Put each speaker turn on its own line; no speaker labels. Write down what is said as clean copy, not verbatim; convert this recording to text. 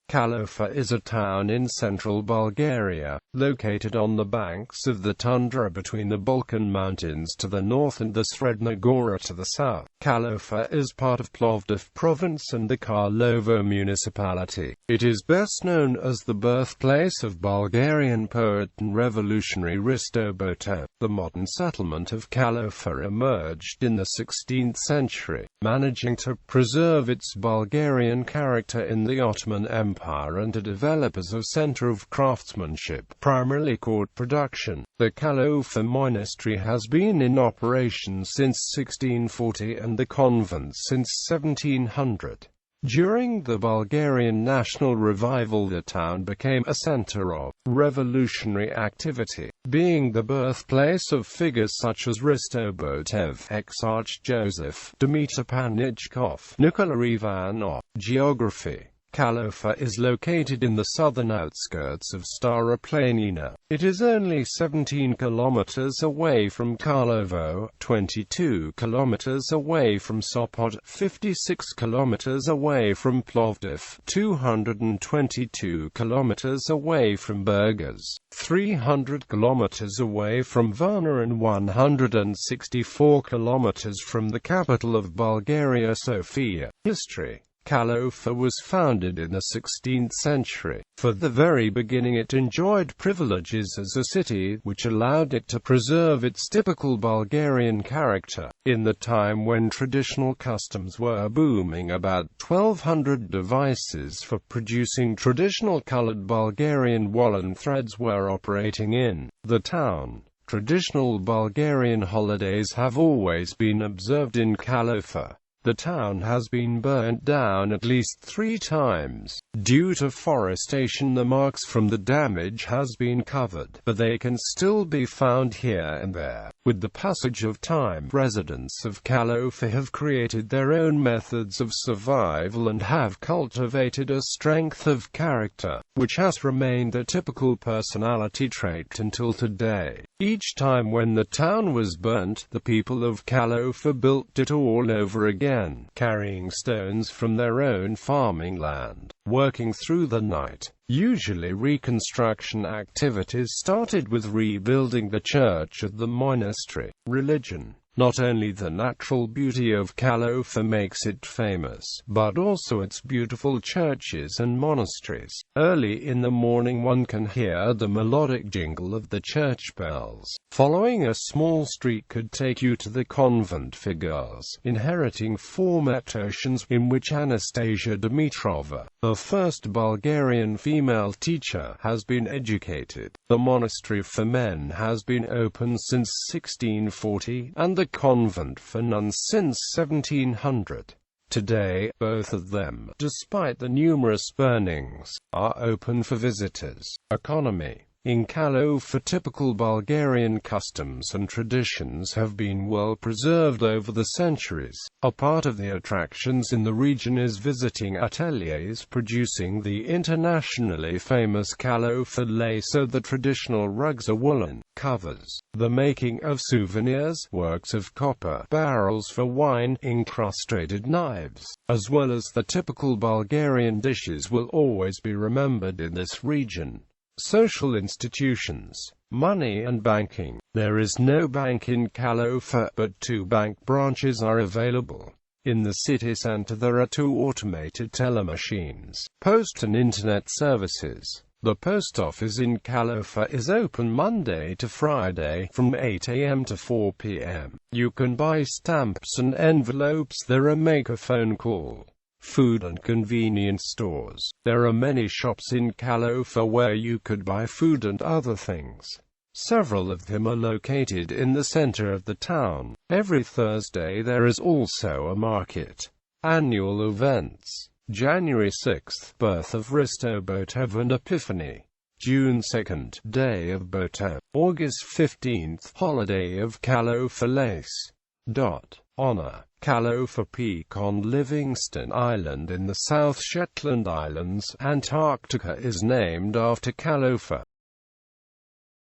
Kalòfer is a town in central Bulgaria, located on the banks of the Tundzha between the Balkan Mountains to the north and the Sredna Gora to the south. Kalòfer is part of Plovdiv Province and the Karlovo municipality. It is best known as the birthplace of Bulgarian poet and revolutionary Hristo Botev. The modern settlement of Kalòfer emerged in the 16th century, managing to preserve its Bulgarian character in the Ottoman Empire and to develop as a center of craftsmanship, primarily cord production. The Kalòfer monastery has been in operation since 1640 and the convent since 1700. During the Bulgarian national revival, the town became a center of revolutionary activity, being the birthplace of figures such as Hristo Botev, ex-Archjoseph, Dimitar Panichkov, Nicola Ivanov. Geography. Kalòfer is located in the southern outskirts of Stara Planina. It is only 17 kilometers away from Karlovo, 22 kilometers away from Sopot, 56 kilometers away from Plovdiv, 222 kilometers away from Burgas, 300 kilometers away from Varna and 164 kilometers from the capital of Bulgaria, Sofia. History. Kalòfer was founded in the 16th century. From the very beginning it enjoyed privileges as a city, which allowed it to preserve its typical Bulgarian character. In the time when traditional customs were booming, about 1,200 devices for producing traditional colored Bulgarian woolen threads were operating in the town. Traditional Bulgarian holidays have always been observed in Kalòfer. The town has been burnt down at least 3 times. Due to forestation, the marks from the damage has been covered, but they can still be found here and there. With the passage of time, residents of Kalòfer have created their own methods of survival and have cultivated a strength of character, which has remained a typical personality trait until today. Each time when the town was burnt, the people of Kalòfer built it all over again, carrying stones from their own farming land, working through the night. Usually reconstruction activities started with rebuilding the church of the monastery. Religion. Not only the natural beauty of Kalòfer makes it famous, but also its beautiful churches and monasteries. Early in the morning one can hear the melodic jingle of the church bells. Following a small street could take you to the convent for girls, inheriting 4 metotions in which Anastasia Dimitrova, the first Bulgarian female teacher, has been educated. The monastery for men has been open since 1640, and the convent for nuns since 1700. Today, both of them, despite the numerous burnings, are open for visitors. Economy. In Kalòfer, typical Bulgarian customs and traditions have been well preserved over the centuries. A part of the attractions in the region is visiting ateliers producing the internationally famous Kalòfer lace, so the traditional rugs are woolen covers, the making of souvenirs, works of copper, barrels for wine, incrustated knives, as well as the typical Bulgarian dishes will always be remembered in this region. Social institutions. Money and banking. There is no bank in Kalòfer, but 2 bank branches are available. In the city center there are 2 automated teller machines. Post and internet services. The post office in Kalòfer is open Monday to Friday, from 8 a.m. to 4 p.m. You can buy stamps and envelopes there, or make a phone call. Food and convenience stores. There are many shops in Kalòfer where you could buy food and other things. Several of them are located in the center of the town. Every Thursday there is also a market. Annual events. January 6th, birth of Hristo Botev and Epiphany. June 2nd, day of Botev. August 15th, holiday of Kalòfer lace. Honor. Kalòfer Peak on Livingston Island in the South Shetland Islands, Antarctica is named after Kalòfer.